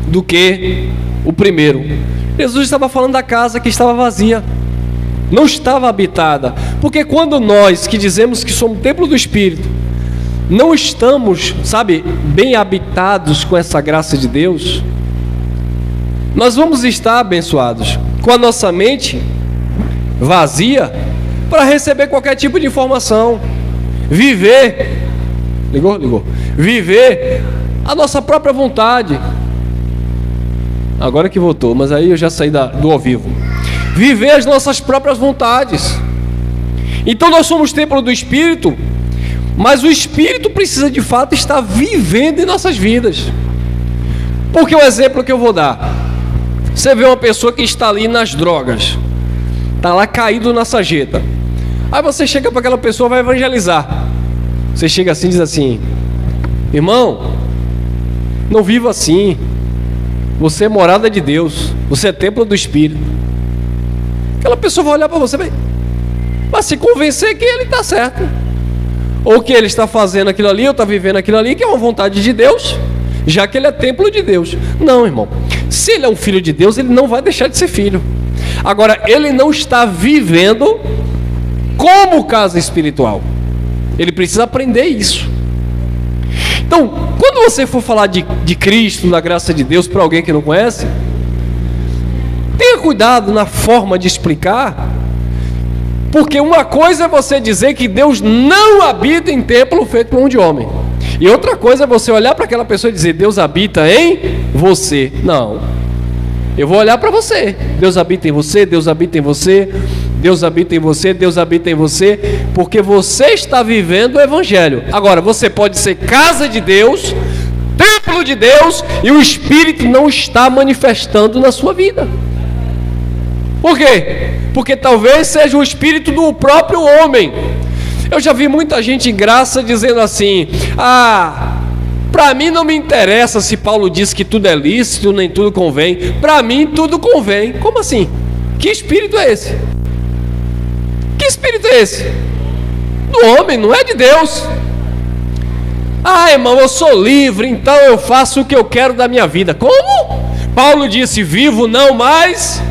do que o primeiro. Jesus estava falando da casa que estava vazia, não estava habitada, porque quando nós que dizemos que somos templo do Espírito, não estamos, bem habitados com essa graça de Deus, nós vamos estar abençoados com a nossa mente vazia para receber qualquer tipo de informação, viver a nossa própria vontade. Agora que voltou, mas aí eu já saí do ao vivo. Viver as nossas próprias vontades. Então nós somos templo do Espírito, mas o Espírito precisa de fato estar vivendo em nossas vidas. Porque o exemplo que eu vou dar, você vê uma pessoa que está ali nas drogas, está lá caído na sarjeta, aí você chega para aquela pessoa, vai evangelizar, você chega assim e diz assim: irmão, não viva assim, você é morada de Deus, você é templo do Espírito. Aquela pessoa vai olhar para você, vai se convencer que ele está certo, ou que ele está fazendo aquilo ali, ou está vivendo aquilo ali, que é uma vontade de Deus, já que ele é templo de Deus. Não, irmão, se ele é um filho de Deus, ele não vai deixar de ser filho. Agora, ele não está vivendo como casa espiritual, ele precisa aprender isso. Então, quando você for falar de Cristo, da graça de Deus, para alguém que não conhece, tenha cuidado na forma de explicar, porque uma coisa é você dizer que Deus não habita em templo feito por mão de homem, e outra coisa é você olhar para aquela pessoa e dizer: Deus habita em você. Não, eu vou olhar para você: Deus habita em você, Deus habita em você, Deus habita em você, Deus habita em você, porque você está vivendo o Evangelho. Agora, você pode ser casa de Deus, templo de Deus, e o Espírito não está manifestando na sua vida. Por quê? Porque talvez seja o espírito do próprio homem. Eu já vi muita gente em graça dizendo assim: para mim não me interessa se Paulo diz que tudo é lícito, nem tudo convém. Para mim tudo convém. Como assim? Que espírito é esse? Que espírito é esse? Do homem, não é de Deus. Irmão, eu sou livre, então eu faço o que eu quero da minha vida. Como? Paulo disse: vivo não mais,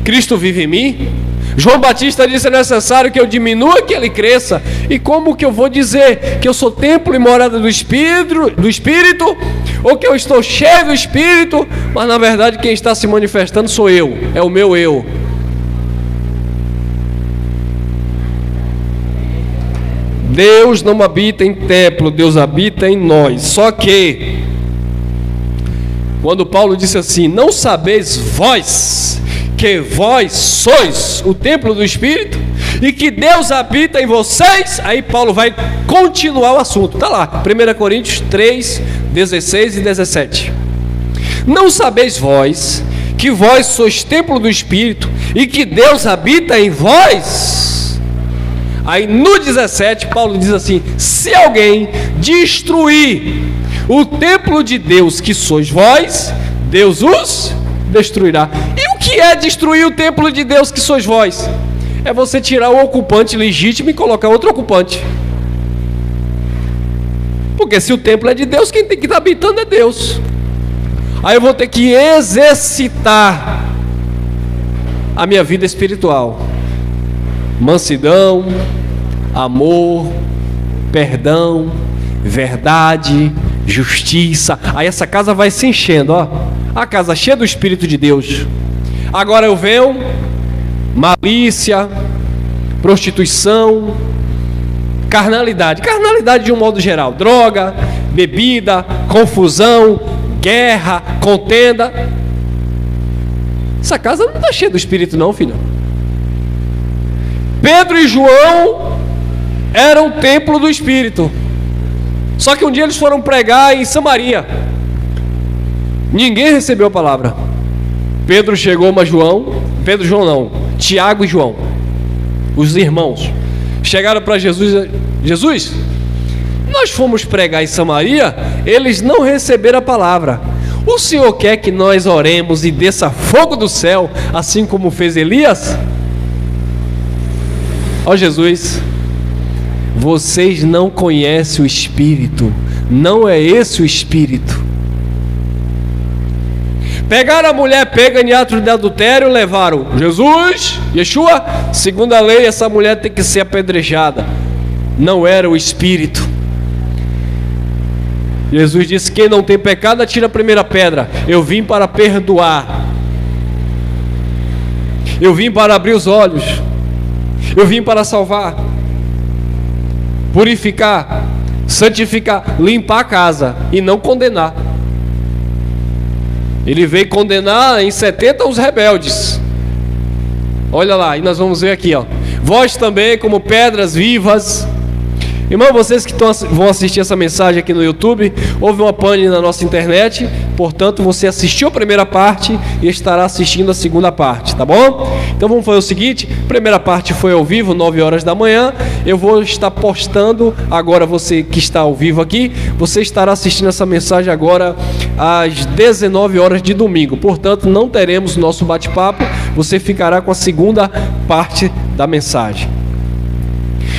Cristo vive em mim. João Batista disse: é necessário que eu diminua, que ele cresça. E como que eu vou dizer que eu sou templo e morada do Espírito, ou que eu estou cheio do Espírito, mas na verdade quem está se manifestando sou eu, é o meu eu. Deus não habita em templo, Deus habita em nós. Só que quando Paulo disse assim: não sabeis vós que vós sois o templo do Espírito e que Deus habita em vocês, aí Paulo vai continuar o assunto. Está lá, 1 Coríntios 3, 16 e 17. Não sabeis vós que vós sois templo do Espírito e que Deus habita em vós? Aí no 17 Paulo diz assim: se alguém destruir o templo de Deus que sois vós, Deus os destruirá. E o que é destruir o templo de Deus que sois vós? É você tirar o ocupante legítimo e colocar outro ocupante. Porque se o templo é de Deus, quem tem que estar habitando é Deus. Aí eu vou ter que exercitar a minha vida espiritual: mansidão, amor, perdão, verdade, justiça. Aí essa casa vai se enchendo, ó. A casa cheia do Espírito de Deus. Agora eu venho malícia, prostituição, carnalidade de um modo geral, droga, bebida, confusão, guerra, contenda. Essa casa não está cheia do Espírito não, filho. Pedro e João eram o templo do Espírito. Só que um dia eles foram pregar em Samaria. Ninguém recebeu a palavra. Pedro chegou, mas Tiago e João, os irmãos, chegaram para Jesus: Jesus, nós fomos pregar em Samaria, eles não receberam a palavra. O Senhor quer que nós oremos e desça fogo do céu, assim como fez Elias? Ó Jesus, vocês não conhecem o Espírito, não é esse o Espírito. Pegaram a mulher pega em ato de adultério, levaram Jesus, Yeshua. Segundo a lei, essa mulher tem que ser apedrejada. Não era o espírito. Jesus disse: quem não tem pecado, atira a primeira pedra. Eu vim para perdoar. Eu vim para abrir os olhos. Eu vim para salvar, purificar, santificar, limpar a casa e não condenar. Ele veio condenar em 70 os rebeldes. Olha lá, e nós vamos ver aqui, ó. Vós também, como pedras vivas. Irmão, vocês que vão assistir essa mensagem aqui no YouTube, houve uma pane na nossa internet, portanto você assistiu a primeira parte e estará assistindo a segunda parte, tá bom? Então vamos fazer o seguinte: a primeira parte foi ao vivo, 9 horas da manhã. Eu vou estar postando agora, você que está ao vivo aqui, você estará assistindo essa mensagem agora às 19 horas de domingo. Portanto, não teremos nosso bate-papo, você ficará com a segunda parte da mensagem.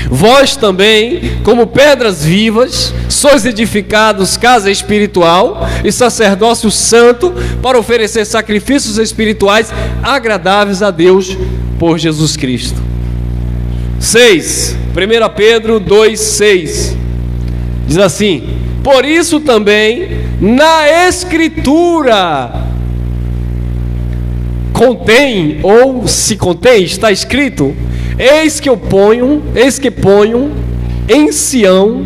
Vós também, como pedras vivas, sois edificados casa espiritual e sacerdócio santo, para oferecer sacrifícios espirituais agradáveis a Deus por Jesus Cristo. 6. 1 Pedro 2,6 diz assim: por isso também na Escritura contém, ou se contém, está escrito: eis que ponho em Sião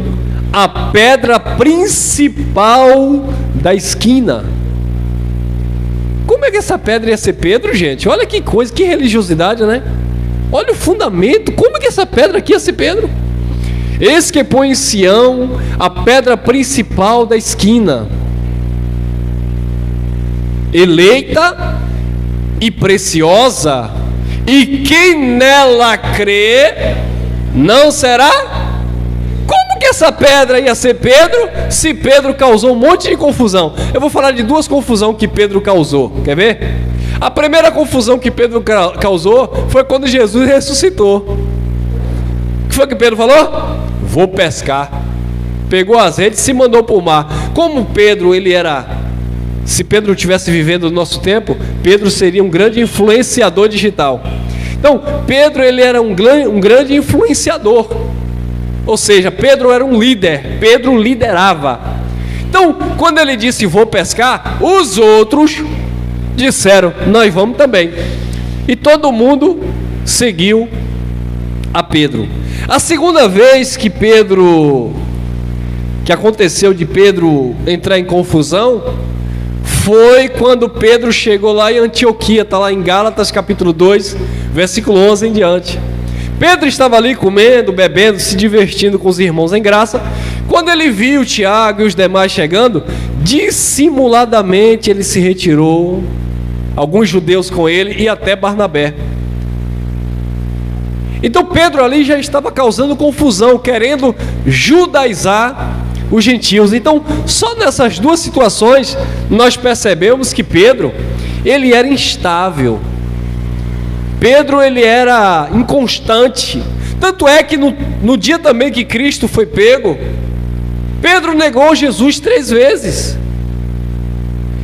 a pedra principal da esquina. Como é que essa pedra ia ser Pedro, gente? Olha que coisa, que religiosidade, né? Olha o fundamento, como é que essa pedra aqui ia ser Pedro? Eis que põe em Sião a pedra principal da esquina, eleita e preciosa, e quem nela crê não será. Como que essa pedra ia ser Pedro, se Pedro causou um monte de confusão? Eu vou falar de duas confusões que Pedro causou, quer ver? A primeira confusão que Pedro causou foi quando Jesus ressuscitou. O que foi que Pedro falou? Vou pescar. Pegou as redes e se mandou para o mar. Como Pedro, ele era... Se Pedro estivesse vivendo no nosso tempo, Pedro seria um grande influenciador digital. Então, Pedro, ele era um grande influenciador. Ou seja, Pedro era um líder. Pedro liderava. Então, quando ele disse vou pescar, os outros disseram nós vamos também. E todo mundo seguiu a Pedro. A segunda vez que aconteceu de Pedro entrar em confusão foi quando Pedro chegou lá em Antioquia, está lá em Gálatas capítulo 2, versículo 11 em diante. Pedro estava ali comendo, bebendo, se divertindo com os irmãos em graça. Quando ele viu Tiago e os demais chegando, dissimuladamente ele se retirou, alguns judeus com ele e até Barnabé. Então Pedro ali já estava causando confusão, querendo judaizar os gentios. Então, só nessas duas situações nós percebemos que Pedro, ele era instável. Pedro, ele era inconstante. Tanto é que no dia também que Cristo foi pego, Pedro negou Jesus 3 vezes.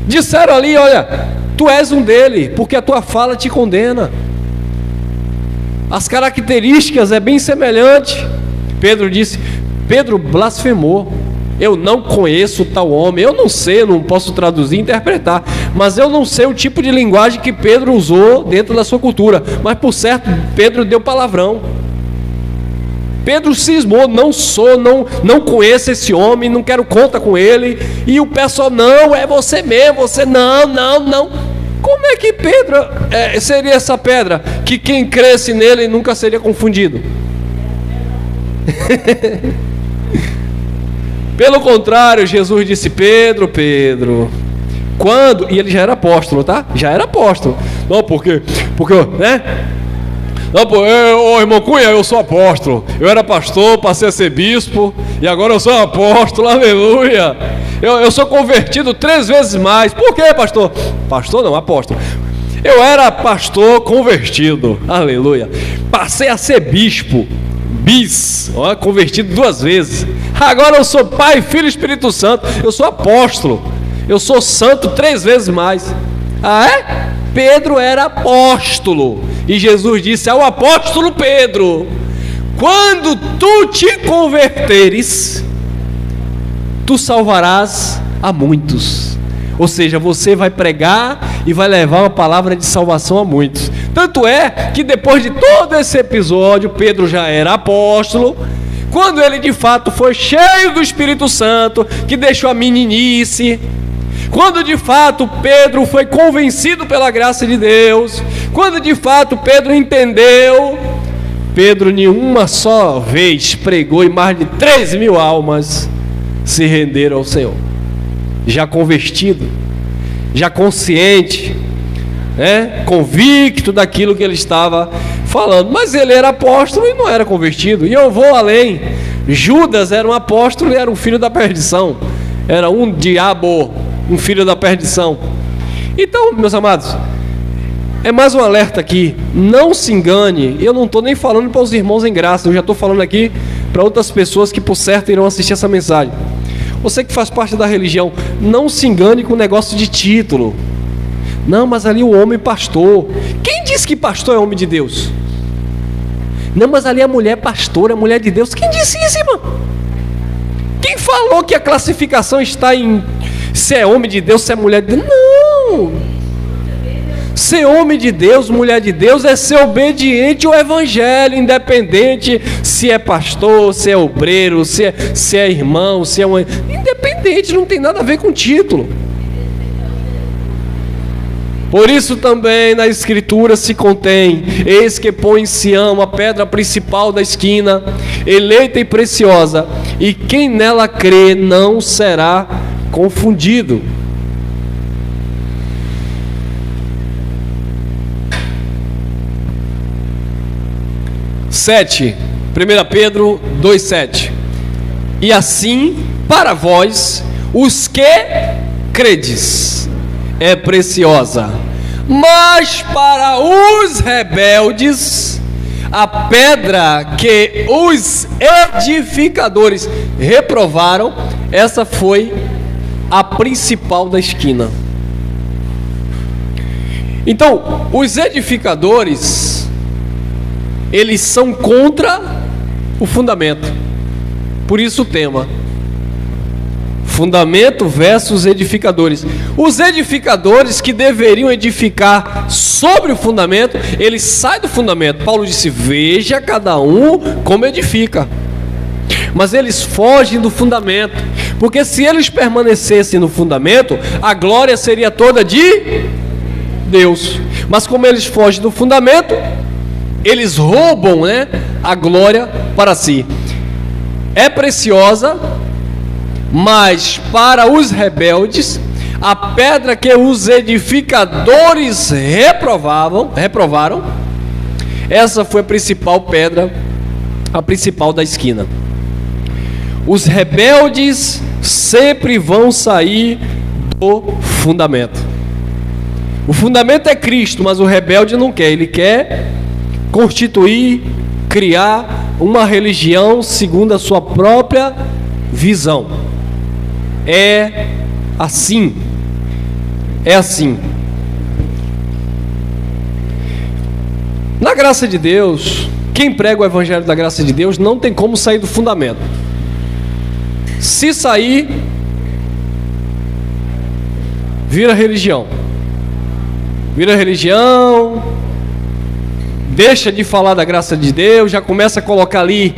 Disseram ali: olha, tu és um dele, porque a tua fala te condena. As características é bem semelhante. Pedro disse, Pedro blasfemou: eu não conheço tal homem. Eu não sei, eu não posso traduzir e interpretar, mas eu não sei o tipo de linguagem que Pedro usou dentro da sua cultura, mas por certo Pedro deu palavrão. Pedro cismou: não conheço esse homem, não quero conta com ele. E o pessoal: não, é você mesmo, você não. Como é que Pedro seria essa pedra que quem cresce nele nunca seria confundido? Pelo contrário, Jesus disse: Pedro, quando... E ele já era apóstolo, tá? Já era apóstolo. Não, porque né? Não, pô, irmão Cunha, eu sou apóstolo. Eu era pastor, passei a ser bispo, e agora eu sou apóstolo, aleluia. Eu sou convertido 3 vezes mais. Por quê, pastor? Pastor não, apóstolo. Eu era pastor convertido, aleluia. Passei a ser bispo, convertido 2 vezes. Agora eu sou Pai, Filho e Espírito Santo. Eu sou apóstolo. Eu sou santo 3 vezes mais. Ah, é? Pedro era apóstolo. E Jesus disse ao apóstolo Pedro: quando tu te converteres, tu salvarás a muitos. Ou seja, você vai pregar e vai levar uma palavra de salvação a muitos. Tanto é que depois de todo esse episódio, Pedro já era apóstolo. Quando ele de fato foi cheio do Espírito Santo, que deixou a meninice, quando de fato Pedro foi convencido pela graça de Deus, quando de fato Pedro entendeu, Pedro nenhuma só vez pregou e mais de 3.000 almas se renderam ao Senhor. Já convertido, já consciente, né? Convicto daquilo que ele estava falando. Mas ele era apóstolo e não era convertido. E eu vou além. Judas era um apóstolo e era um filho da perdição. Era um diabo, um filho da perdição. Então, meus amados, é mais um alerta aqui. Não se engane. Eu não estou nem falando para os irmãos em graça. Eu já estou falando aqui para outras pessoas que por certo irão assistir essa mensagem. Você que faz parte da religião, não se engane com o negócio de título. Não, mas ali o homem pastor. Quem disse que pastor é homem de Deus? Não, mas ali a mulher pastora, a mulher de Deus. Quem disse isso, irmão? Quem falou que a classificação está em se é homem de Deus, se é mulher de Deus? Não! Ser homem de Deus, mulher de Deus, é ser obediente ao Evangelho, independente se é pastor, se é obreiro, se é irmão, se é um... Independente, não tem nada a ver com título. Por isso também na Escritura se contém: eis que põe em Sião a pedra principal da esquina, eleita e preciosa, e quem nela crê não será confundido. (7) 1 Pedro 2,7. E assim, para vós, os que credes, é preciosa, mas para os rebeldes, a pedra que os edificadores reprovaram, essa foi a principal da esquina. Então, os edificadores, eles são contra o fundamento. Por isso o tema: fundamento versus edificadores. Os edificadores que deveriam edificar sobre o fundamento, eles saem do fundamento. Paulo disse: veja cada um como edifica. Mas eles fogem do fundamento, porque se eles permanecessem no fundamento, a glória seria toda de Deus. Mas como eles fogem do fundamento, eles roubam, né, a glória para si. É preciosa, mas para os rebeldes, a pedra que os edificadores reprovaram, essa foi a principal pedra, a principal da esquina. Os rebeldes sempre vão sair do fundamento. O fundamento é Cristo, mas o rebelde não quer. Ele quer constituir, criar uma religião segundo a sua própria visão. É assim. É assim. Na graça de Deus, quem prega o evangelho da graça de Deus não tem como sair do fundamento. Se sair, vira religião. Vira religião, deixa de falar da graça de Deus, já começa a colocar ali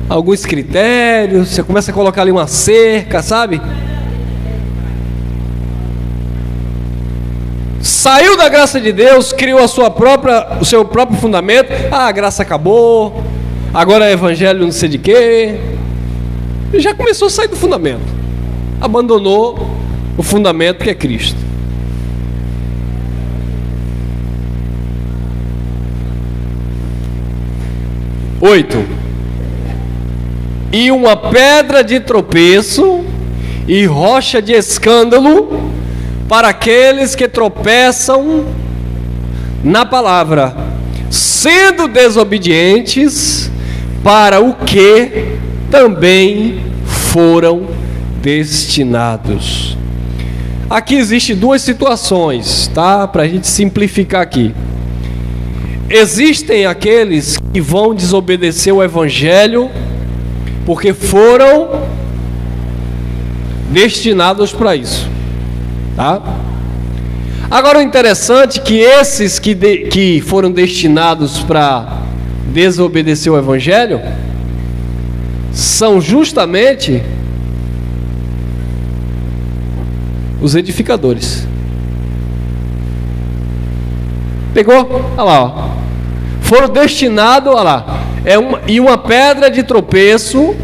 alguns critérios, você começa a colocar ali uma cerca, sabe? Saiu da graça de Deus, criou o seu próprio fundamento. Ah, a graça acabou, agora é evangelho não sei de quê. E já começou a sair do fundamento, abandonou o fundamento que é Cristo. E uma pedra de tropeço e rocha de escândalo para aqueles que tropeçam na palavra, sendo desobedientes, para o que também foram destinados. aqui existem duas situações, tá? Para a gente simplificar aqui. Existem aqueles que vão desobedecer o Evangelho porque foram destinados para isso, tá? Agora, o interessante é que esses que foram destinados para desobedecer o Evangelho são justamente os edificadores. Pegou? Olha lá, ó. Foram destinados, olha lá, uma pedra de tropeço,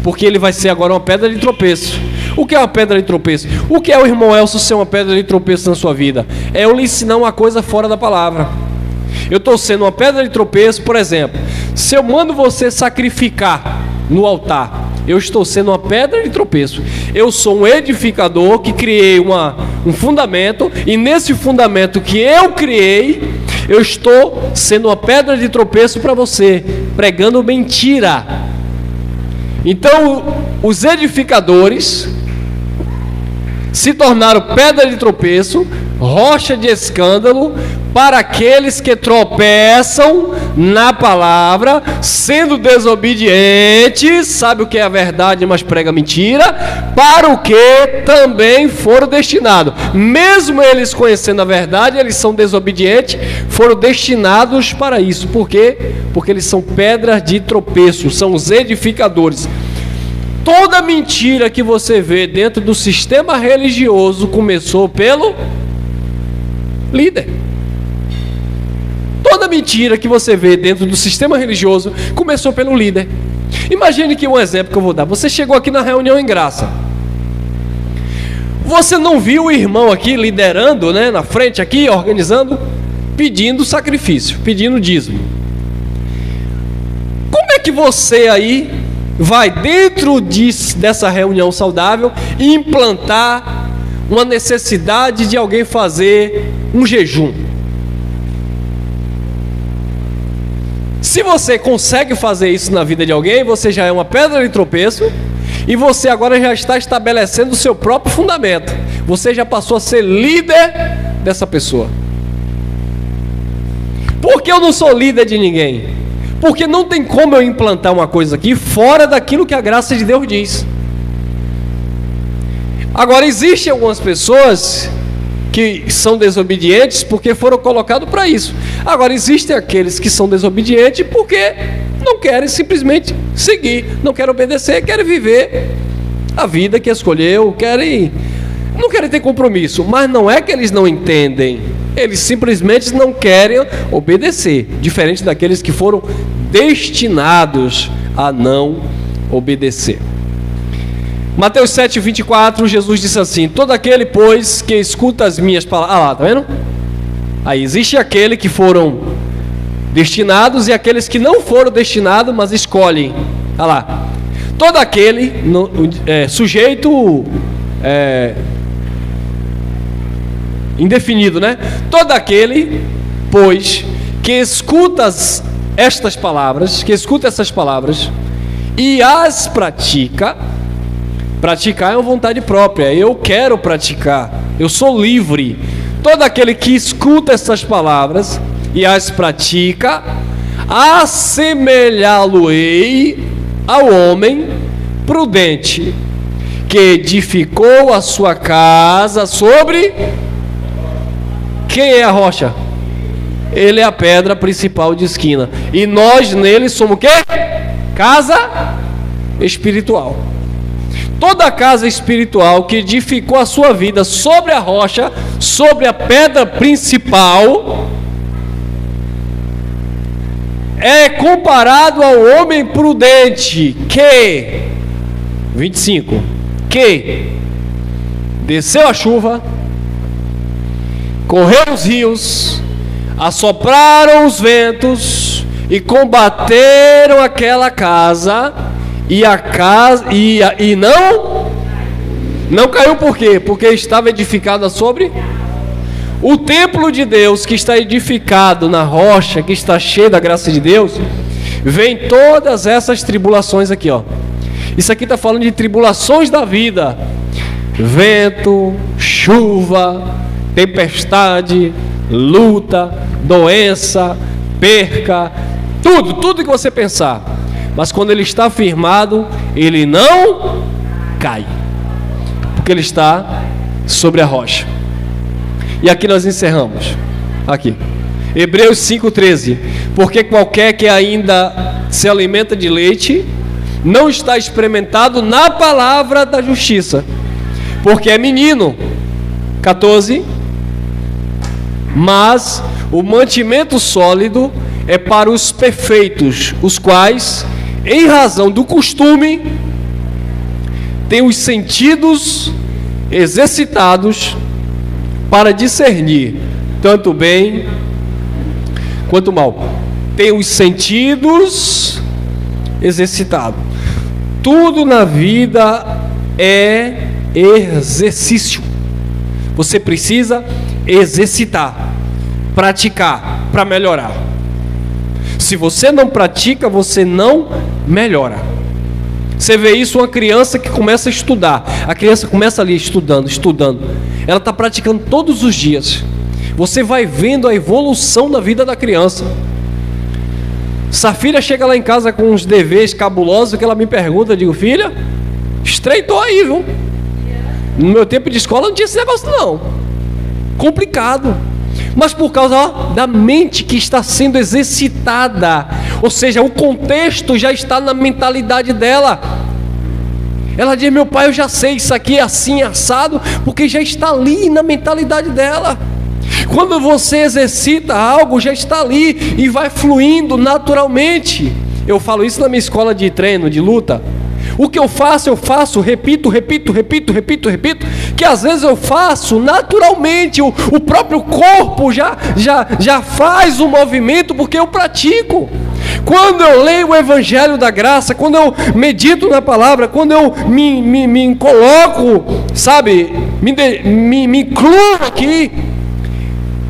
porque ele vai ser agora uma pedra de tropeço. O que é uma pedra de tropeço? O que é o irmão Elcio ser uma pedra de tropeço na sua vida? É eu lhe ensinar uma coisa fora da palavra. Eu estou sendo uma pedra de tropeço, por exemplo, se eu mando você sacrificar no altar, eu estou sendo uma pedra de tropeço. Eu sou um edificador que criei um fundamento, e nesse fundamento que eu criei, eu estou sendo uma pedra de tropeço para você, pregando mentira. Então, os edificadores se tornaram pedra de tropeço, rocha de escândalo, para aqueles que tropeçam na palavra, sendo desobedientes, sabe o que é a verdade, mas prega mentira, para o que também foram destinados. Mesmo eles conhecendo a verdade, eles são desobedientes, foram destinados para isso. Por quê? Porque eles são pedras de tropeço, são os edificadores. Toda mentira que você vê dentro do sistema religioso começou pelo líder. Toda mentira que você vê dentro do sistema religioso começou pelo líder. Imagine que um exemplo que eu vou dar. Você chegou aqui na reunião em graça. Você não viu o irmão aqui liderando, né, na frente aqui, organizando, pedindo sacrifício, pedindo dízimo. Como é que você aí vai dentro dessa reunião saudável implantar uma necessidade de alguém fazer um jejum? Se você consegue fazer isso na vida de alguém, você já é uma pedra de tropeço, e você agora já está estabelecendo o seu próprio fundamento. Você já passou a ser líder dessa pessoa. Por que eu não sou líder de ninguém? Porque não tem como eu implantar uma coisa aqui fora daquilo que a graça de Deus diz. Agora, existem algumas pessoas que são desobedientes porque foram colocados para isso. Agora, existem aqueles que são desobedientes porque não querem simplesmente seguir, não querem obedecer, querem viver a vida que escolheu, não querem ter compromisso. Mas não é que eles não entendem, eles simplesmente não querem obedecer, diferente daqueles que foram destinados a não obedecer. Mateus 7:24, Jesus disse assim: todo aquele, pois, que escuta as minhas palavras. Ah lá, tá vendo? Aí existe aquele que foram destinados e aqueles que não foram destinados, mas escolhem. Ah lá. Todo aquele, sujeito indefinido, né? Todo aquele, pois, que escuta estas palavras, que escuta essas palavras e as pratica. Praticar é uma vontade própria, eu quero praticar, eu sou livre. Todo aquele que escuta essas palavras e as pratica, assemelhá-lo-ei ao homem prudente, que edificou a sua casa sobre... Quem é a rocha? Ele é a pedra principal de esquina. E nós nele somos o quê? Casa espiritual. Toda casa espiritual que edificou a sua vida sobre a rocha, sobre a pedra principal, é comparado ao homem prudente que, 25, que desceu a chuva, correram os rios, assopraram os ventos e combateram aquela casa, e a casa e não caiu. Por quê? Porque estava edificada sobre o templo de Deus, que está edificado na rocha, que está cheio da graça de Deus. Vem todas essas tribulações aqui, ó. Isso aqui está falando de tribulações da vida. vento, chuva, tempestade, luta, doença, perca, tudo que você pensar. Mas quando ele está firmado, ele não cai, porque ele está sobre a rocha. E aqui nós encerramos. Aqui, Hebreus 5,13. Porque qualquer que ainda se alimenta de leite não está experimentado na palavra da justiça, porque é menino. 14. Mas o mantimento sólido é para os perfeitos, os quais, em razão do costume, têm os sentidos exercitados para discernir tanto o bem quanto o mal. Tem os sentidos exercitados. Tudo na vida é exercício. Você precisa exercitar, praticar para melhorar. Se você não pratica, você não melhora. Você vê isso, uma criança que começa a estudar. A criança começa ali estudando. Ela está praticando todos os dias. Você vai vendo a evolução da vida da criança. Safira chega lá em casa com uns deveres cabulosos que ela me pergunta. Eu digo, filha, estreitou aí, viu? No meu tempo de escola não tinha esse negócio não. Complicado. Mas por causa da mente que está sendo exercitada, ou seja, o contexto já está na mentalidade dela. Ela diz, meu pai, eu já sei, isso aqui é assim, assado, porque já está ali na mentalidade dela. Quando você exercita algo, já está ali e vai fluindo naturalmente. Eu falo isso na minha escola de treino, de luta. O que eu faço, repito, que às vezes eu faço naturalmente, o próprio corpo já faz o movimento porque eu pratico. Quando eu leio o Evangelho da Graça, quando eu medito na palavra, quando eu me coloco, sabe, me incluo aqui,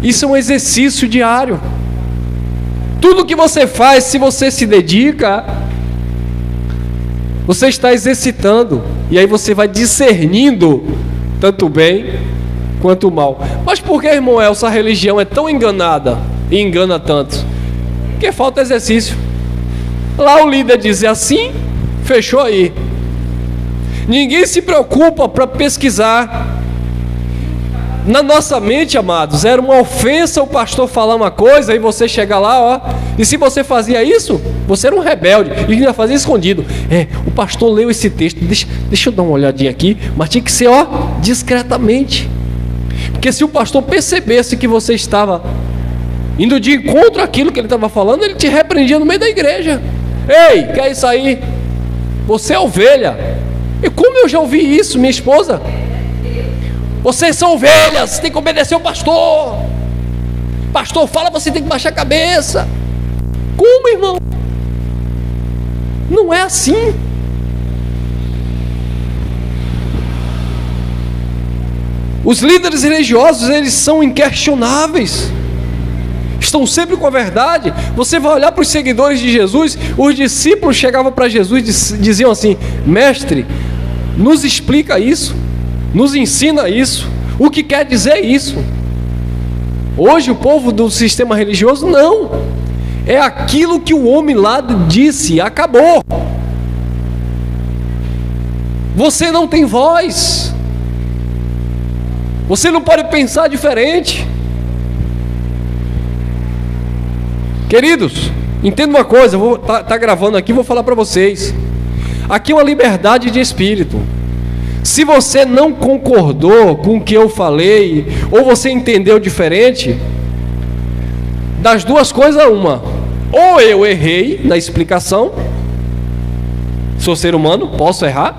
isso é um exercício diário. Tudo que você faz, se você se dedica, você está exercitando, e aí você vai discernindo tanto o bem quanto o mal. Mas por que, irmão Elcio, a religião é tão enganada e engana tanto? Porque falta exercício. Lá o líder diz assim, fechou aí. Ninguém se preocupa para pesquisar. Na nossa mente, amados, era uma ofensa o pastor falar uma coisa e você chegar lá, ó. E se você fazia isso, você era um rebelde e ainda fazia escondido. O pastor leu esse texto, deixa eu dar uma olhadinha aqui, mas tinha que ser, ó, discretamente. Porque se o pastor percebesse que você estava indo de encontro àquilo que ele estava falando, ele te repreendia no meio da igreja. Ei, que é isso aí? Você é ovelha. E como eu já ouvi isso, minha esposa? Vocês são ovelhas, tem que obedecer o pastor. Pastor fala, você tem que baixar a cabeça. Como, irmão? Não é assim. Os líderes religiosos, eles são inquestionáveis. Estão sempre com a verdade. Você vai olhar para os seguidores de Jesus. Os discípulos chegavam para Jesus e diziam assim: mestre, nos explica isso, nos ensina isso, o que quer dizer isso? Hoje o povo do sistema religioso não, é aquilo que o homem lá disse, acabou. Você não tem voz, você não pode pensar diferente. Queridos, entenda uma coisa, vou tá gravando aqui, vou falar para vocês. Aqui é uma liberdade de espírito. Se você não concordou com o que eu falei, ou você entendeu diferente, das duas coisas uma: ou eu errei na explicação, sou ser humano, posso errar,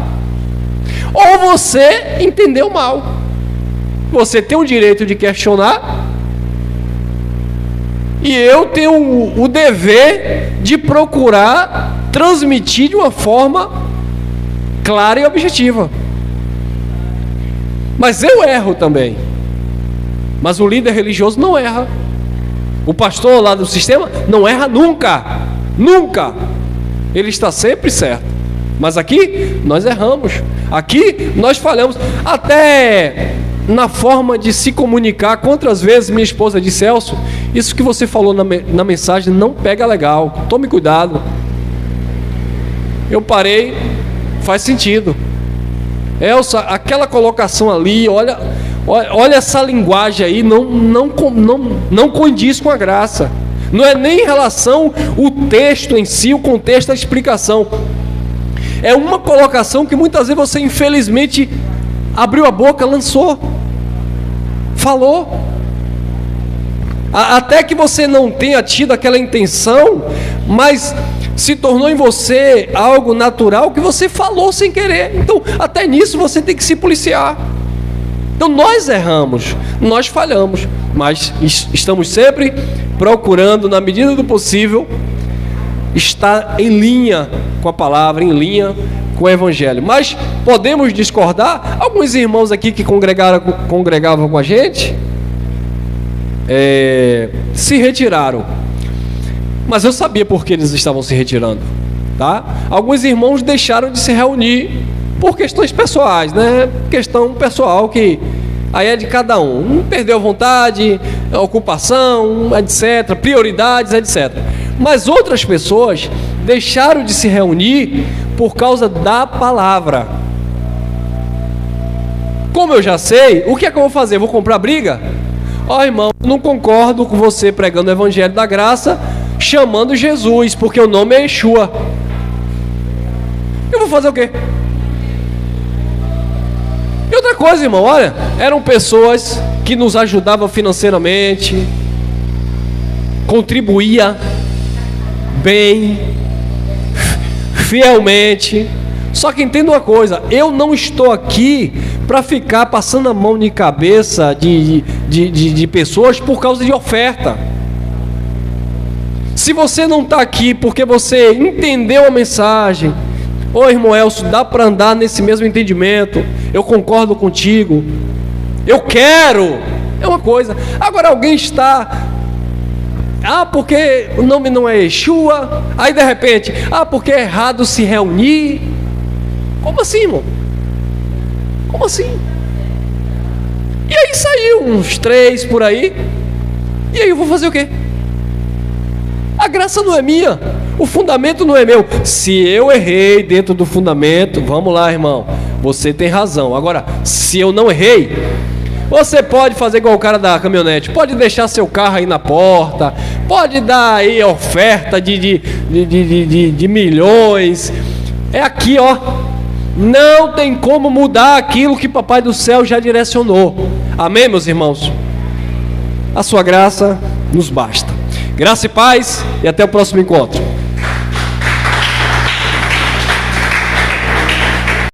ou você entendeu mal. Você tem o direito de questionar, e eu tenho o dever de procurar transmitir de uma forma clara e objetiva. Mas eu erro também. Mas o líder religioso não erra. O pastor lá do sistema não erra nunca. Nunca. Ele está sempre certo. Mas aqui nós erramos, aqui nós falhamos, até na forma de se comunicar. Quantas vezes minha esposa disse: Celso, isso que você falou na mensagem não pega legal, tome cuidado. Eu parei, faz sentido. Elsa, aquela colocação ali, olha essa linguagem aí, não condiz com a graça. Não é nem em relação o texto em si, o contexto, a explicação. É uma colocação que muitas vezes você infelizmente abriu a boca, lançou, falou. Até que você não tenha tido aquela intenção, mas se tornou em você algo natural que você falou sem querer. Então, até nisso você tem que se policiar. Então, nós erramos, nós falhamos, mas estamos sempre procurando, na medida do possível, estar em linha com a palavra, em linha com o Evangelho. Mas podemos discordar. Alguns irmãos aqui que congregavam com a gente se retiraram, mas eu sabia por que eles estavam se retirando, tá? Alguns irmãos deixaram de se reunir por questões pessoais, né? Questão pessoal que aí é de cada um. Perdeu a vontade, a ocupação, etc., prioridades, etc. Mas outras pessoas deixaram de se reunir por causa da palavra. Como eu já sei, o que é que eu vou fazer? Vou comprar briga? Irmão, não concordo com você pregando o Evangelho da Graça, chamando Jesus, porque o nome é Yeshua. Eu vou fazer o quê? E outra coisa, irmão, olha, eram pessoas que nos ajudavam financeiramente, contribuía bem, fielmente. Só que entenda uma coisa, eu não estou aqui para ficar passando a mão de cabeça de pessoas por causa de oferta. Se você não está aqui porque você entendeu a mensagem, irmão Elcio, dá para andar nesse mesmo entendimento, eu concordo contigo, eu quero, é uma coisa. Agora alguém está, porque o nome não é Yeshua, aí de repente, porque é errado se reunir. Como assim, irmão? Como assim? E aí saiu uns 3 por aí, e aí eu vou fazer o quê? A graça não é minha, o fundamento não é meu. Se eu errei dentro do fundamento, vamos lá, irmão, você tem razão. Agora, se eu não errei, você pode fazer igual o cara da caminhonete, pode deixar seu carro aí na porta, pode dar aí oferta de milhões. É aqui, não tem como mudar aquilo que Papai do Céu já direcionou. Amém, meus irmãos? A sua graça nos basta. Graça e paz, e até o próximo encontro.